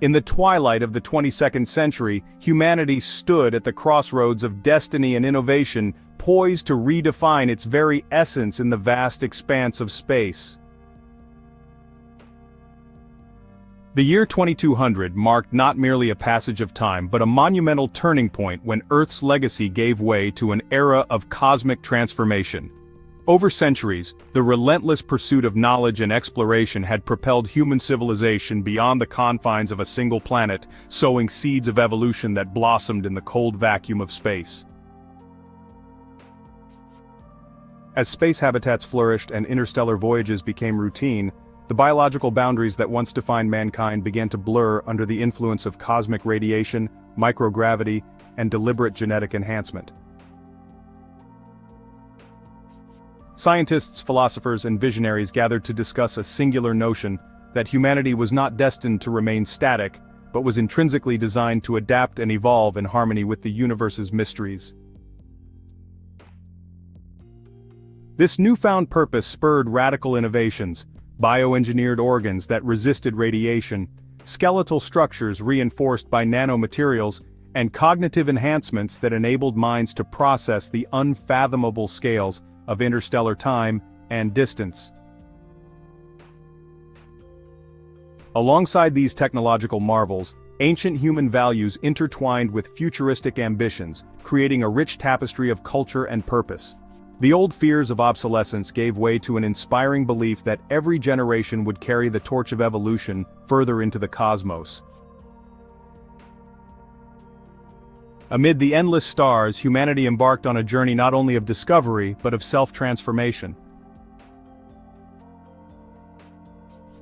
In the twilight of the 22nd century, humanity stood at the crossroads of destiny and innovation, poised to redefine its very essence in the vast expanse of space. The year 2200 marked not merely a passage of time but a monumental turning point when Earth's legacy gave way to an era of cosmic transformation. Over centuries, the relentless pursuit of knowledge and exploration had propelled human civilization beyond the confines of a single planet, sowing seeds of evolution that blossomed in the cold vacuum of space. As space habitats flourished and interstellar voyages became routine, the biological boundaries that once defined mankind began to blur under the influence of cosmic radiation, microgravity, and deliberate genetic enhancement. Scientists, philosophers, and visionaries gathered to discuss a singular notion that humanity was not destined to remain static, but was intrinsically designed to adapt and evolve in harmony with the universe's mysteries. This newfound purpose spurred radical innovations: bioengineered organs that resisted radiation, skeletal structures reinforced by nanomaterials, and cognitive enhancements that enabled minds to process the unfathomable scales of interstellar time and distance. Alongside these technological marvels, ancient human values intertwined with futuristic ambitions, creating a rich tapestry of culture and purpose. The old fears of obsolescence gave way to an inspiring belief that every generation would carry the torch of evolution further into the cosmos. Amid the endless stars, humanity embarked on a journey not only of discovery, but of self-transformation.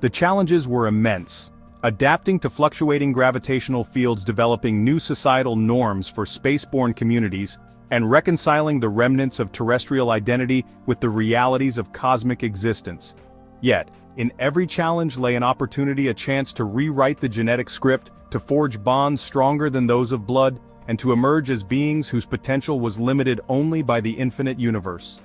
The challenges were immense: adapting to fluctuating gravitational fields, developing new societal norms for spaceborne communities, and reconciling the remnants of terrestrial identity with the realities of cosmic existence. Yet, in every challenge lay an opportunity, a chance to rewrite the genetic script, to forge bonds stronger than those of blood, and to emerge as beings whose potential was limited only by the infinite universe.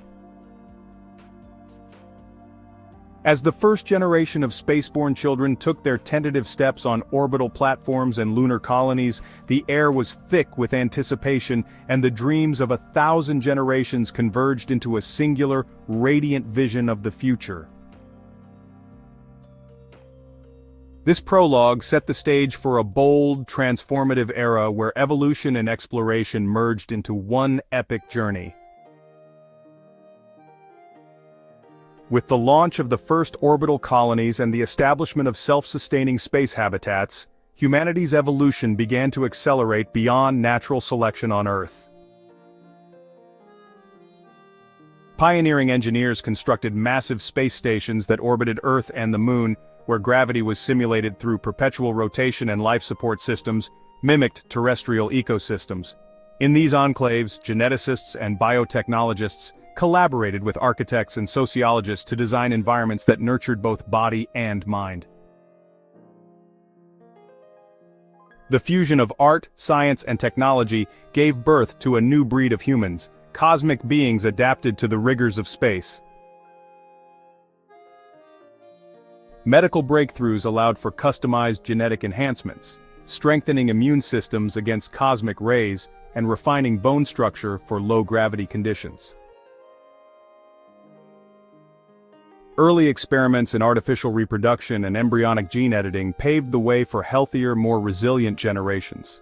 As the first generation of spaceborne children took their tentative steps on orbital platforms and lunar colonies, the air was thick with anticipation, and the dreams of 1,000 generations converged into a singular, radiant vision of the future. This prologue set the stage for a bold, transformative era where evolution and exploration merged into one epic journey. With the launch of the first orbital colonies and the establishment of self-sustaining space habitats, humanity's evolution began to accelerate beyond natural selection on Earth. Pioneering engineers constructed massive space stations that orbited Earth and the Moon, where gravity was simulated through perpetual rotation and life support systems mimicked terrestrial ecosystems. In these enclaves, geneticists and biotechnologists collaborated with architects and sociologists to design environments that nurtured both body and mind. The fusion of art, science, and technology gave birth to a new breed of humans, cosmic beings adapted to the rigors of space. Medical breakthroughs allowed for customized genetic enhancements, strengthening immune systems against cosmic rays, and refining bone structure for low-gravity conditions. Early experiments in artificial reproduction and embryonic gene editing paved the way for healthier, more resilient generations.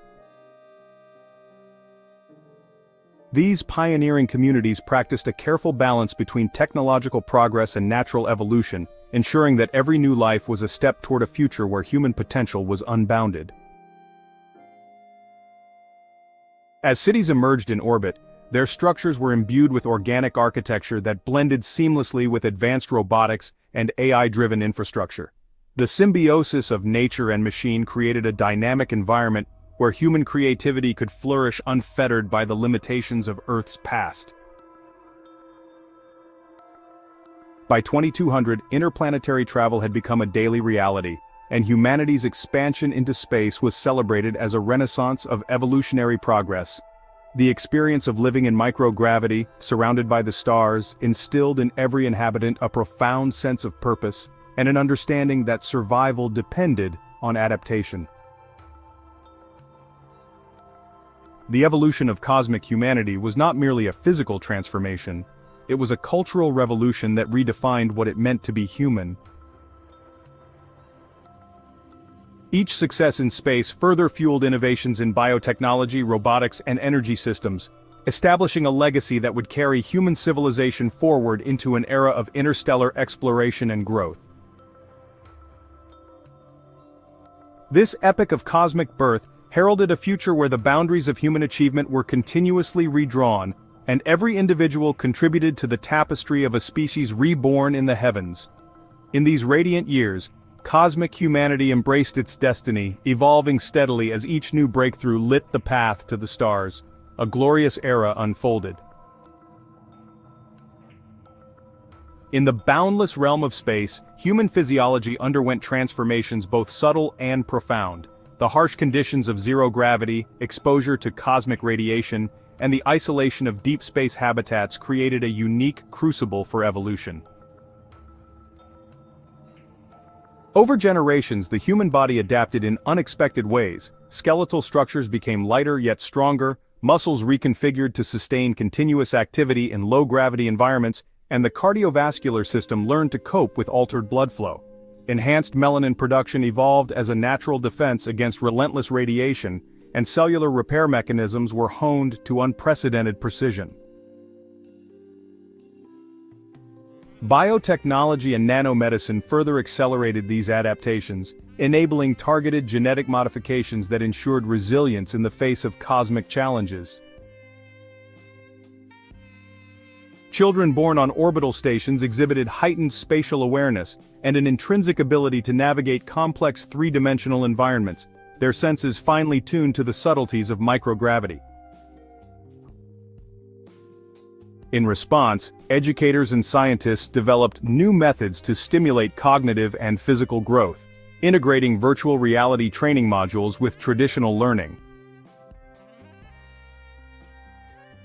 These pioneering communities practiced a careful balance between technological progress and natural evolution, ensuring that every new life was a step toward a future where human potential was unbounded. As cities emerged in orbit, their structures were imbued with organic architecture that blended seamlessly with advanced robotics and AI-driven infrastructure. The symbiosis of nature and machine created a dynamic environment where human creativity could flourish unfettered by the limitations of Earth's past. By 2200, interplanetary travel had become a daily reality, and humanity's expansion into space was celebrated as a renaissance of evolutionary progress. The experience of living in microgravity, surrounded by the stars, instilled in every inhabitant a profound sense of purpose and an understanding that survival depended on adaptation. The evolution of cosmic humanity was not merely a physical transformation, it was a cultural revolution that redefined what it meant to be human. Each success in space further fueled innovations in biotechnology, robotics, and energy systems, establishing a legacy that would carry human civilization forward into an era of interstellar exploration and growth. This epic of cosmic birth heralded a future where the boundaries of human achievement were continuously redrawn, and every individual contributed to the tapestry of a species reborn in the heavens. In these radiant years, cosmic humanity embraced its destiny, evolving steadily as each new breakthrough lit the path to the stars. A glorious era unfolded. In the boundless realm of space, human physiology underwent transformations both subtle and profound. The harsh conditions of zero gravity, exposure to cosmic radiation, and the isolation of deep space habitats created a unique crucible for evolution. Over generations, the human body adapted in unexpected ways. Skeletal structures became lighter yet stronger, muscles reconfigured to sustain continuous activity in low-gravity environments, and the cardiovascular system learned to cope with altered blood flow. Enhanced melanin production evolved as a natural defense against relentless radiation, and cellular repair mechanisms were honed to unprecedented precision. Biotechnology and nanomedicine further accelerated these adaptations, enabling targeted genetic modifications that ensured resilience in the face of cosmic challenges. Children born on orbital stations exhibited heightened spatial awareness and an intrinsic ability to navigate complex three-dimensional environments, their senses finely tuned to the subtleties of microgravity. In response, educators and scientists developed new methods to stimulate cognitive and physical growth, integrating virtual reality training modules with traditional learning.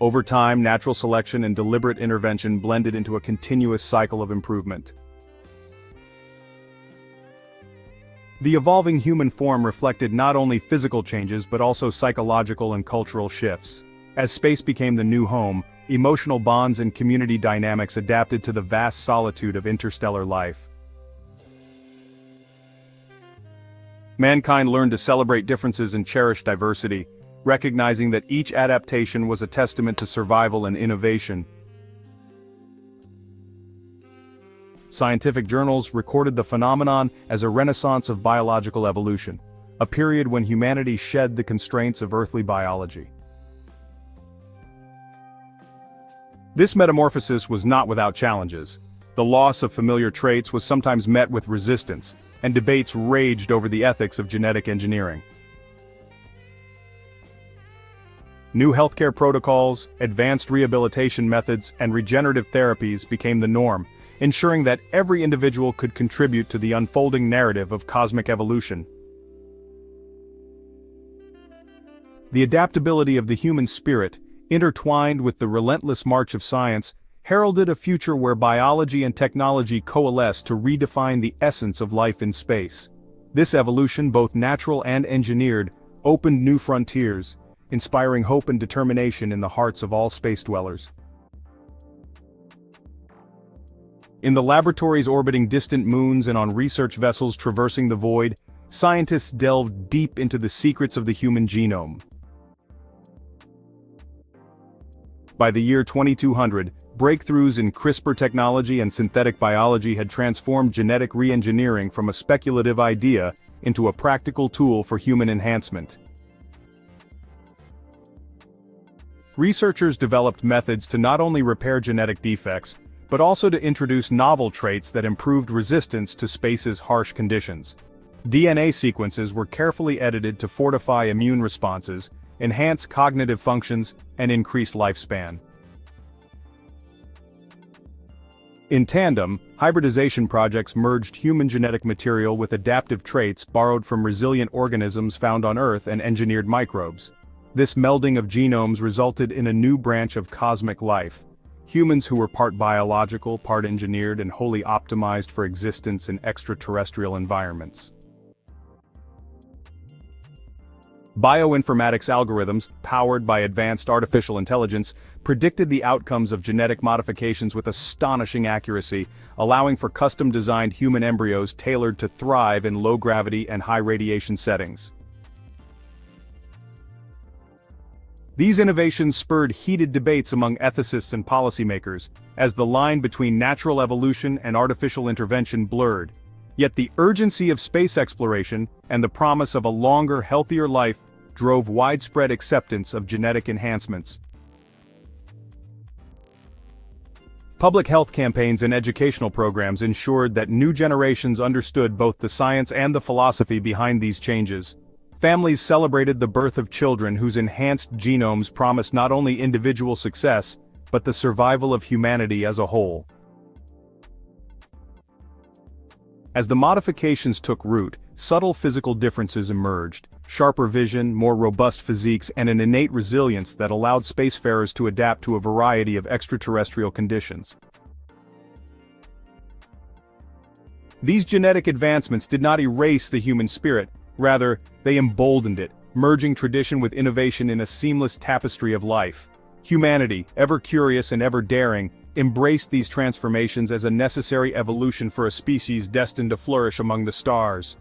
Over time, natural selection and deliberate intervention blended into a continuous cycle of improvement. The evolving human form reflected not only physical changes but also psychological and cultural shifts. As space became the new home, emotional bonds and community dynamics adapted to the vast solitude of interstellar life. Mankind learned to celebrate differences and cherish diversity, recognizing that each adaptation was a testament to survival and innovation. Scientific journals recorded the phenomenon as a renaissance of biological evolution, a period when humanity shed the constraints of earthly biology. This metamorphosis was not without challenges. The loss of familiar traits was sometimes met with resistance, and debates raged over the ethics of genetic engineering. New healthcare protocols, advanced rehabilitation methods, and regenerative therapies became the norm, ensuring that every individual could contribute to the unfolding narrative of cosmic evolution. The adaptability of the human spirit, intertwined with the relentless march of science, heralded a future where biology and technology coalesced to redefine the essence of life in space. This evolution, both natural and engineered, opened new frontiers, inspiring hope and determination in the hearts of all space dwellers. In the laboratories orbiting distant moons and on research vessels traversing the void, scientists delved deep into the secrets of the human genome. By the year 2200, breakthroughs in CRISPR technology and synthetic biology had transformed genetic re-engineering from a speculative idea into a practical tool for human enhancement. Researchers developed methods to not only repair genetic defects, but also to introduce novel traits that improved resistance to space's harsh conditions. DNA sequences were carefully edited to fortify immune responses, enhance cognitive functions, and increase lifespan. In tandem, hybridization projects merged human genetic material with adaptive traits borrowed from resilient organisms found on Earth and engineered microbes. This melding of genomes resulted in a new branch of cosmic life. Humans who were part biological, part engineered, and wholly optimized for existence in extraterrestrial environments. Bioinformatics algorithms, powered by advanced artificial intelligence, predicted the outcomes of genetic modifications with astonishing accuracy, allowing for custom-designed human embryos tailored to thrive in low-gravity and high-radiation settings. These innovations spurred heated debates among ethicists and policymakers, as the line between natural evolution and artificial intervention blurred. Yet the urgency of space exploration and the promise of a longer, healthier life drove widespread acceptance of genetic enhancements. Public health campaigns and educational programs ensured that new generations understood both the science and the philosophy behind these changes. Families celebrated the birth of children whose enhanced genomes promised not only individual success, but the survival of humanity as a whole. As the modifications took root, subtle physical differences emerged: sharper vision, more robust physiques, and an innate resilience that allowed spacefarers to adapt to a variety of extraterrestrial conditions. These genetic advancements did not erase the human spirit, rather, they emboldened it, merging tradition with innovation in a seamless tapestry of life. Humanity, ever curious and ever daring, embraced these transformations as a necessary evolution for a species destined to flourish among the stars.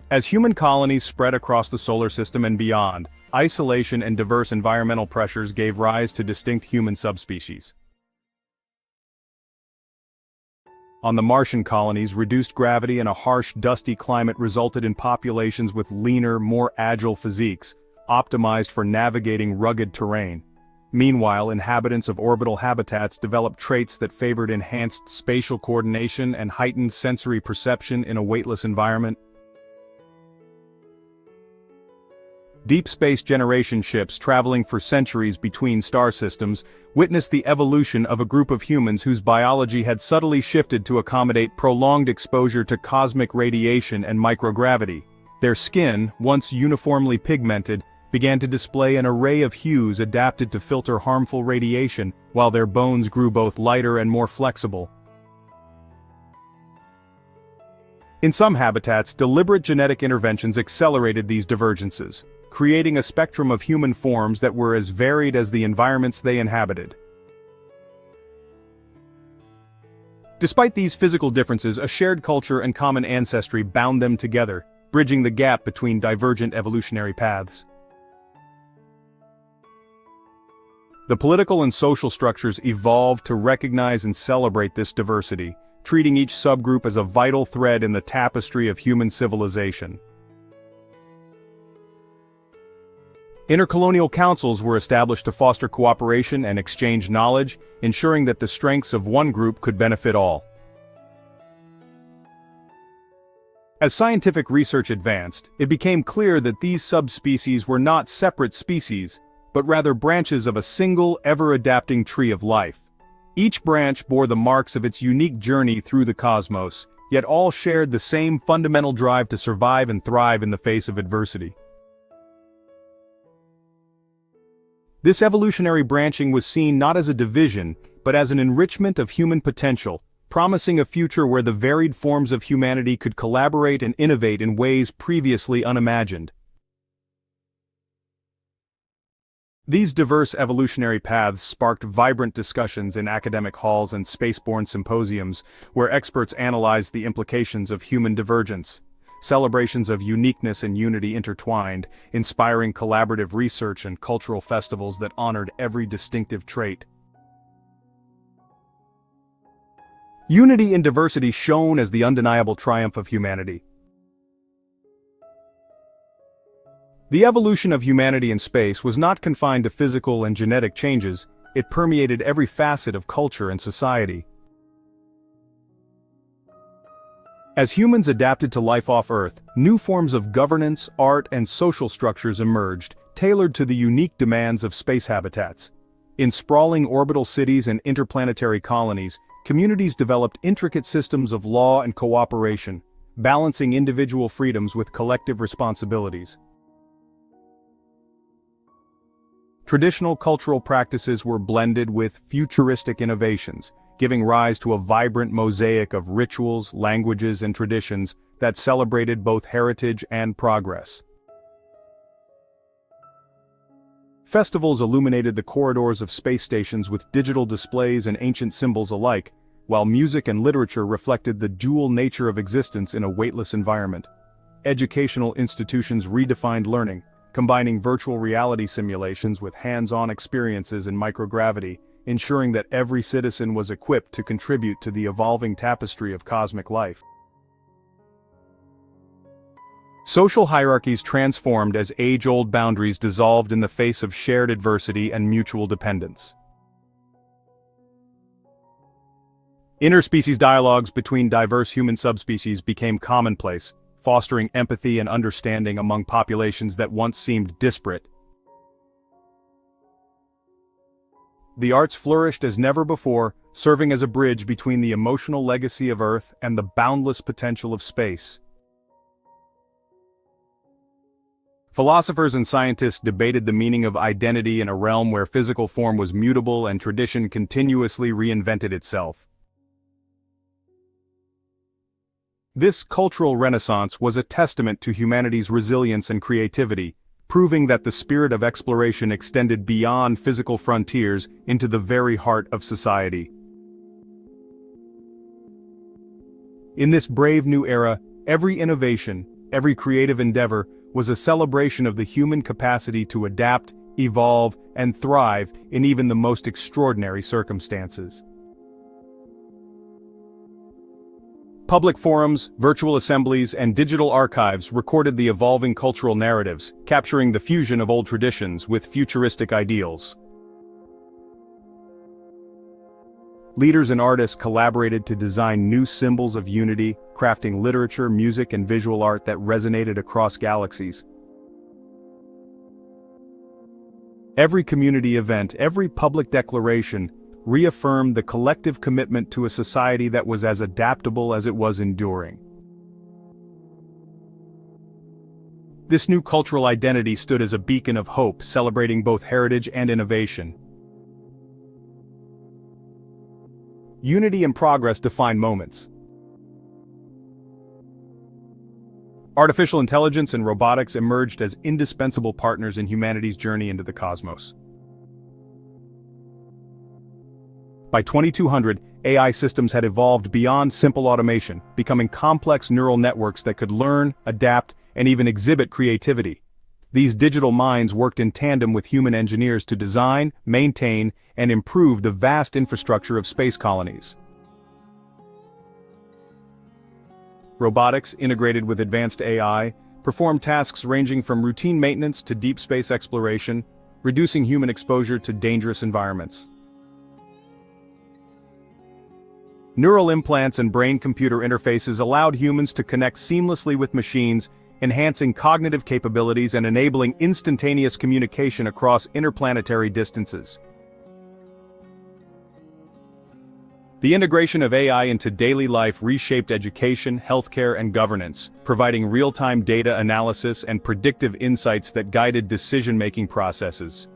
As human colonies spread across the solar system and beyond, isolation and diverse environmental pressures gave rise to distinct human subspecies. On the Martian colonies, reduced gravity and a harsh, dusty climate resulted in populations with leaner, more agile physiques, optimized for navigating rugged terrain. Meanwhile, inhabitants of orbital habitats developed traits that favored enhanced spatial coordination and heightened sensory perception in a weightless environment. Deep space generation ships traveling for centuries between star systems witnessed the evolution of a group of humans whose biology had subtly shifted to accommodate prolonged exposure to cosmic radiation and microgravity. Their skin, once uniformly pigmented, began to display an array of hues adapted to filter harmful radiation, while their bones grew both lighter and more flexible. In some habitats, deliberate genetic interventions accelerated these divergences, creating a spectrum of human forms that were as varied as the environments they inhabited. Despite these physical differences, a shared culture and common ancestry bound them together, bridging the gap between divergent evolutionary paths. The political and social structures evolved to recognize and celebrate this diversity, treating each subgroup as a vital thread in the tapestry of human civilization. Intercolonial councils were established to foster cooperation and exchange knowledge, ensuring that the strengths of one group could benefit all. As scientific research advanced, it became clear that these subspecies were not separate species, but rather branches of a single, ever-adapting tree of life. Each branch bore the marks of its unique journey through the cosmos, yet all shared the same fundamental drive to survive and thrive in the face of adversity. This evolutionary branching was seen not as a division, but as an enrichment of human potential, promising a future where the varied forms of humanity could collaborate and innovate in ways previously unimagined. These diverse evolutionary paths sparked vibrant discussions in academic halls and spaceborne symposiums, where experts analyzed the implications of human divergence. Celebrations of uniqueness and unity intertwined, inspiring collaborative research and cultural festivals that honored every distinctive trait. Unity in diversity shone as the undeniable triumph of humanity. The evolution of humanity in space was not confined to physical and genetic changes, it permeated every facet of culture and society. As humans adapted to life off Earth, new forms of governance, art, and social structures emerged, tailored to the unique demands of space habitats. In sprawling orbital cities and interplanetary colonies, communities developed intricate systems of law and cooperation, balancing individual freedoms with collective responsibilities. Traditional cultural practices were blended with futuristic innovations, giving rise to a vibrant mosaic of rituals, languages, and traditions that celebrated both heritage and progress. Festivals illuminated the corridors of space stations with digital displays and ancient symbols alike, while music and literature reflected the dual nature of existence in a weightless environment. Educational institutions redefined learning, combining virtual reality simulations with hands-on experiences in microgravity, ensuring that every citizen was equipped to contribute to the evolving tapestry of cosmic life. Social hierarchies transformed as age-old boundaries dissolved in the face of shared adversity and mutual dependence. Interspecies dialogues between diverse human subspecies became commonplace, fostering empathy and understanding among populations that once seemed disparate. The arts flourished as never before, serving as a bridge between the emotional legacy of Earth and the boundless potential of space. Philosophers and scientists debated the meaning of identity in a realm where physical form was mutable and tradition continuously reinvented itself. This cultural renaissance was a testament to humanity's resilience and creativity, proving that the spirit of exploration extended beyond physical frontiers into the very heart of society. In this brave new era, every innovation, every creative endeavor, was a celebration of the human capacity to adapt, evolve, and thrive in even the most extraordinary circumstances. Public forums, virtual assemblies, and digital archives recorded the evolving cultural narratives, capturing the fusion of old traditions with futuristic ideals. Leaders and artists collaborated to design new symbols of unity, crafting literature, music, and visual art that resonated across galaxies. Every community event, every public declaration, reaffirmed the collective commitment to a society that was as adaptable as it was enduring. This new cultural identity stood as a beacon of hope, celebrating both heritage and innovation. Unity and progress define moments. Artificial intelligence and robotics emerged as indispensable partners in humanity's journey into the cosmos. By 2200, AI systems had evolved beyond simple automation, becoming complex neural networks that could learn, adapt, and even exhibit creativity. These digital minds worked in tandem with human engineers to design, maintain, and improve the vast infrastructure of space colonies. Robotics, integrated with advanced AI, performed tasks ranging from routine maintenance to deep space exploration, reducing human exposure to dangerous environments. Neural implants and brain-computer interfaces allowed humans to connect seamlessly with machines, enhancing cognitive capabilities and enabling instantaneous communication across interplanetary distances. The integration of AI into daily life reshaped education, healthcare, and governance, providing real-time data analysis and predictive insights that guided decision-making processes.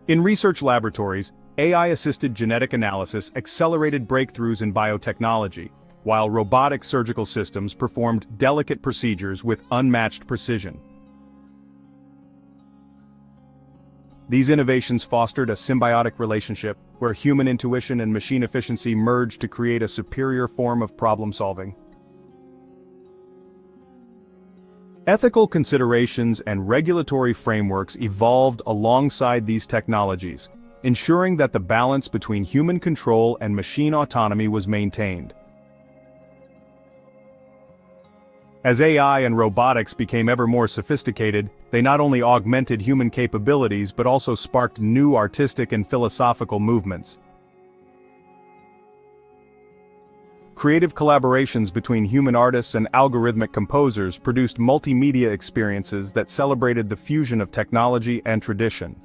In research laboratories, AI-assisted genetic analysis accelerated breakthroughs in biotechnology, while robotic surgical systems performed delicate procedures with unmatched precision. These innovations fostered a symbiotic relationship where human intuition and machine efficiency merged to create a superior form of problem-solving. Ethical considerations and regulatory frameworks evolved alongside these technologies, ensuring that the balance between human control and machine autonomy was maintained. As AI and robotics became ever more sophisticated, they not only augmented human capabilities but also sparked new artistic and philosophical movements. Creative collaborations between human artists and algorithmic composers produced multimedia experiences that celebrated the fusion of technology and tradition.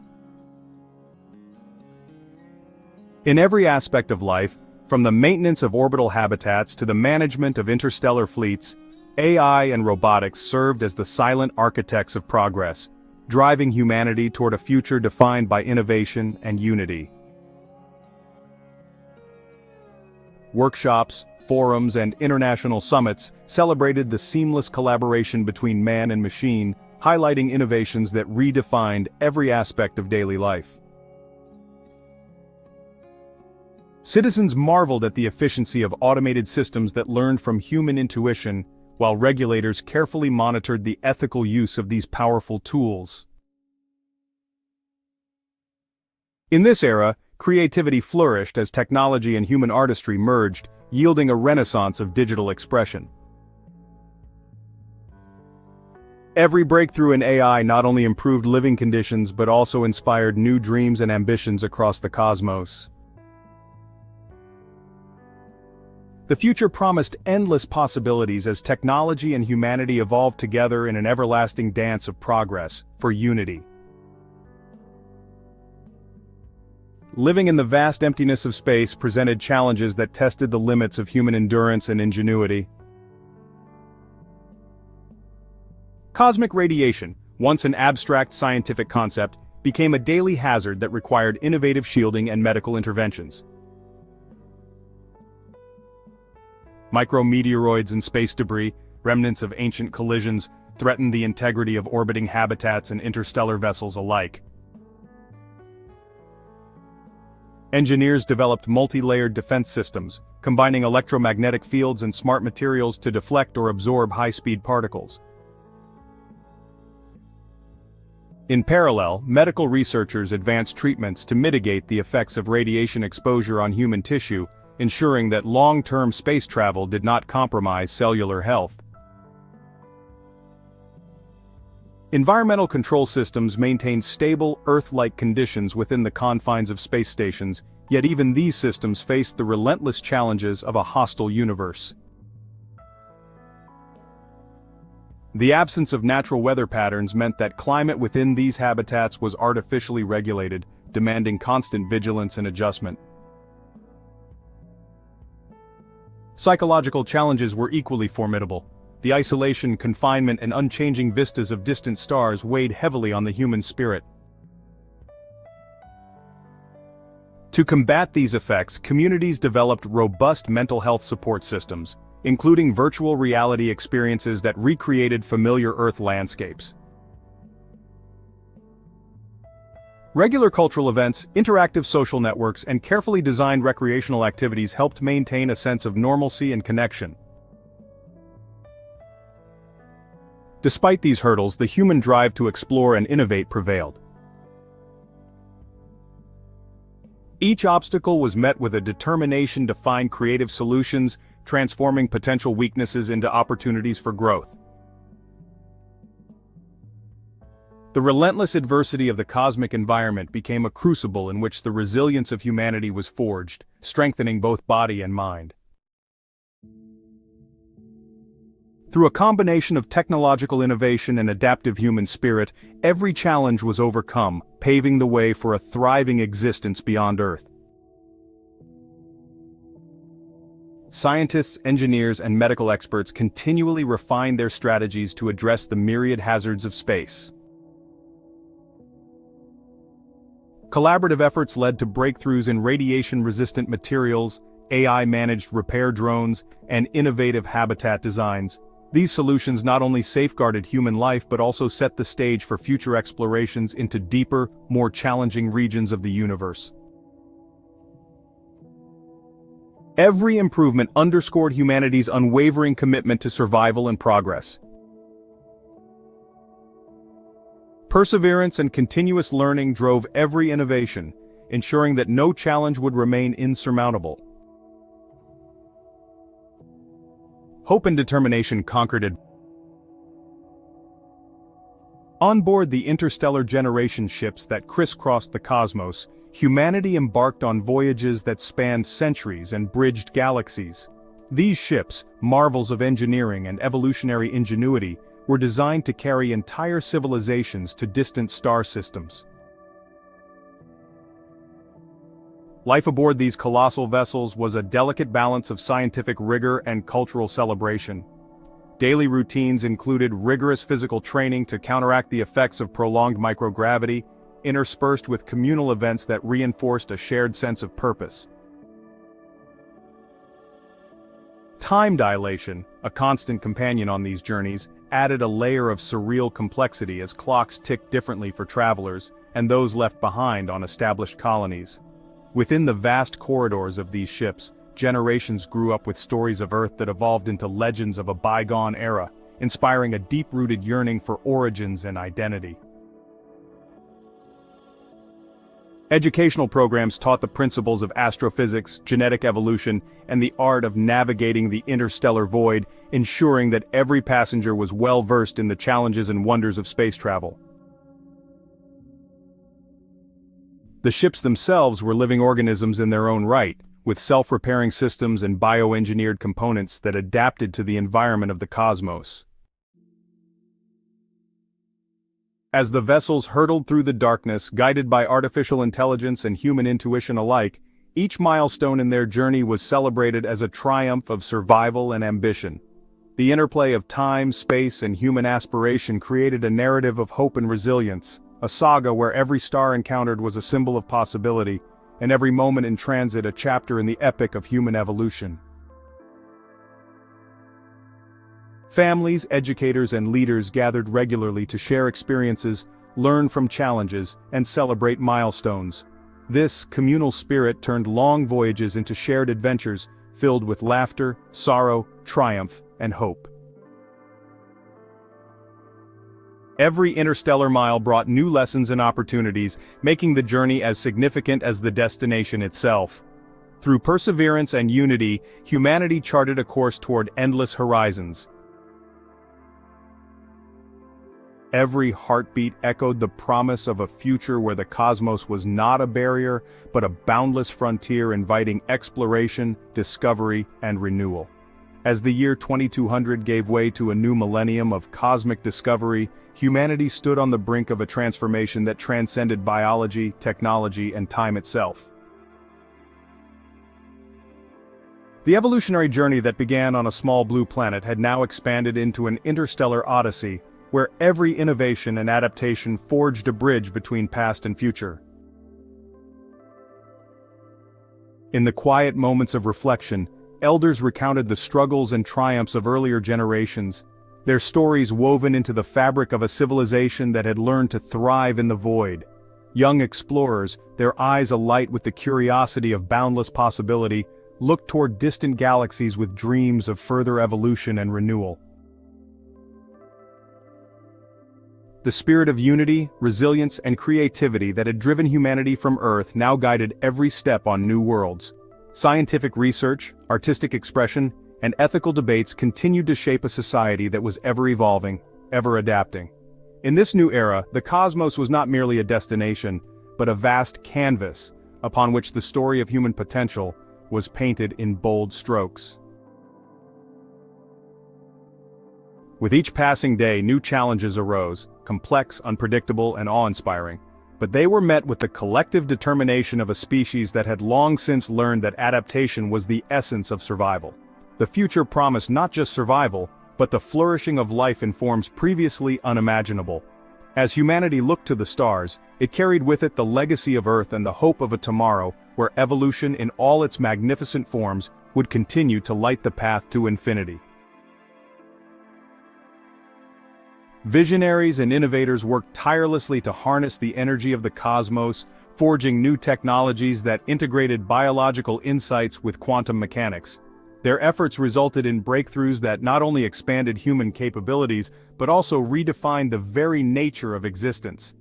In every aspect of life, from the maintenance of orbital habitats to the management of interstellar fleets, AI and robotics served as the silent architects of progress, driving humanity toward a future defined by innovation and unity. workshops, forums, and international summits celebrated the seamless collaboration between man and machine, highlighting innovations that redefined every aspect of daily life. Citizens marveled at the efficiency of automated systems that learned from human intuition, while regulators carefully monitored the ethical use of these powerful tools. In this era, creativity flourished as technology and human artistry merged, yielding a renaissance of digital expression. Every breakthrough in AI not only improved living conditions but also inspired new dreams and ambitions across the cosmos. The future promised endless possibilities as technology and humanity evolved together in an everlasting dance of progress for unity. Living in the vast emptiness of space presented challenges that tested the limits of human endurance and ingenuity. Cosmic radiation, once an abstract scientific concept, became a daily hazard that required innovative shielding and medical interventions. Micrometeoroids and space debris, remnants of ancient collisions, threatened the integrity of orbiting habitats and interstellar vessels alike. Engineers developed multi-layered defense systems, combining electromagnetic fields and smart materials to deflect or absorb high-speed particles. In parallel, medical researchers advanced treatments to mitigate the effects of radiation exposure on human tissue, ensuring that long-term space travel did not compromise cellular health. Environmental control systems maintained stable, Earth-like conditions within the confines of space stations, yet even these systems faced the relentless challenges of a hostile universe. The absence of natural weather patterns meant that climate within these habitats was artificially regulated, demanding constant vigilance and adjustment. Psychological challenges were equally formidable. The isolation, confinement, and unchanging vistas of distant stars weighed heavily on the human spirit. To combat these effects, communities developed robust mental health support systems, including virtual reality experiences that recreated familiar Earth landscapes. Regular cultural events, interactive social networks, and carefully designed recreational activities helped maintain a sense of normalcy and connection. Despite these hurdles, the human drive to explore and innovate prevailed. Each obstacle was met with a determination to find creative solutions, transforming potential weaknesses into opportunities for growth. The relentless adversity of the cosmic environment became a crucible in which the resilience of humanity was forged, strengthening both body and mind. Through a combination of technological innovation and adaptive human spirit, every challenge was overcome, paving the way for a thriving existence beyond Earth. Scientists, engineers, and medical experts continually refined their strategies to address the myriad hazards of space. Collaborative efforts led to breakthroughs in radiation-resistant materials, AI-managed repair drones, and innovative habitat designs. These solutions not only safeguarded human life but also set the stage for future explorations into deeper, more challenging regions of the universe. Every improvement underscored humanity's unwavering commitment to survival and progress. Perseverance and continuous learning drove every innovation, ensuring that no challenge would remain insurmountable. Hope and determination conquered it. On board the interstellar generation ships that crisscrossed the cosmos, humanity embarked on voyages that spanned centuries and bridged galaxies. These ships, marvels of engineering and evolutionary ingenuity, were designed to carry entire civilizations to distant star systems. Life aboard these colossal vessels was a delicate balance of scientific rigor and cultural celebration. Daily routines included rigorous physical training to counteract the effects of prolonged microgravity, interspersed with communal events that reinforced a shared sense of purpose. Time dilation, a constant companion on these journeys, added a layer of surreal complexity as clocks ticked differently for travelers and those left behind on established colonies. Within the vast corridors of these ships, generations grew up with stories of Earth that evolved into legends of a bygone era, inspiring a deep-rooted yearning for origins and identity. Educational programs taught the principles of astrophysics, genetic evolution, and the art of navigating the interstellar void, ensuring that every passenger was well-versed in the challenges and wonders of space travel. The ships themselves were living organisms in their own right, with self-repairing systems and bioengineered components that adapted to the environment of the cosmos. As the vessels hurtled through the darkness, guided by artificial intelligence and human intuition alike, each milestone in their journey was celebrated as a triumph of survival and ambition. The interplay of time, space, and human aspiration created a narrative of hope and resilience, a saga where every star encountered was a symbol of possibility, and every moment in transit a chapter in the epic of human evolution. Families, educators, and leaders gathered regularly to share experiences, learn from challenges, and celebrate milestones. This communal spirit turned long voyages into shared adventures, filled with laughter, sorrow, triumph, and hope. Every interstellar mile brought new lessons and opportunities, making the journey as significant as the destination itself. Through perseverance and unity, humanity charted a course toward endless horizons. Every heartbeat echoed the promise of a future where the cosmos was not a barrier, but a boundless frontier inviting exploration, discovery, and renewal. As the year 2200 gave way to a new millennium of cosmic discovery, humanity stood on the brink of a transformation that transcended biology, technology, and time itself. The evolutionary journey that began on a small blue planet had now expanded into an interstellar odyssey, where every innovation and adaptation forged a bridge between past and future. In the quiet moments of reflection, elders recounted the struggles and triumphs of earlier generations, their stories woven into the fabric of a civilization that had learned to thrive in the void. Young explorers, their eyes alight with the curiosity of boundless possibility, looked toward distant galaxies with dreams of further evolution and renewal. The spirit of unity, resilience, and creativity that had driven humanity from Earth now guided every step on new worlds. Scientific research, artistic expression, and ethical debates continued to shape a society that was ever evolving, ever adapting. In this new era, the cosmos was not merely a destination, but a vast canvas, upon which the story of human potential was painted in bold strokes. With each passing day, new challenges arose, complex, unpredictable, and awe-inspiring. But they were met with the collective determination of a species that had long since learned that adaptation was the essence of survival. The future promised not just survival, but the flourishing of life in forms previously unimaginable. As humanity looked to the stars, it carried with it the legacy of Earth and the hope of a tomorrow where evolution in all its magnificent forms would continue to light the path to infinity. Visionaries and innovators worked tirelessly to harness the energy of the cosmos, forging new technologies that integrated biological insights with quantum mechanics. Their efforts resulted in breakthroughs that not only expanded human capabilities, but also redefined the very nature of existence.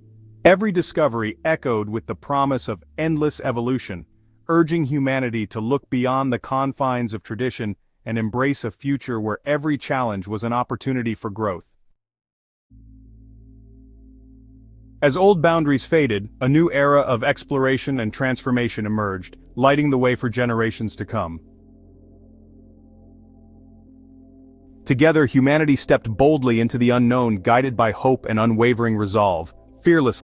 Every discovery echoed with the promise of endless evolution, urging humanity to look beyond the confines of tradition and embrace a future where every challenge was an opportunity for growth. As old boundaries faded, a new era of exploration and transformation emerged, lighting the way for generations to come. Together, humanity stepped boldly into the unknown, guided by hope and unwavering resolve, fearlessly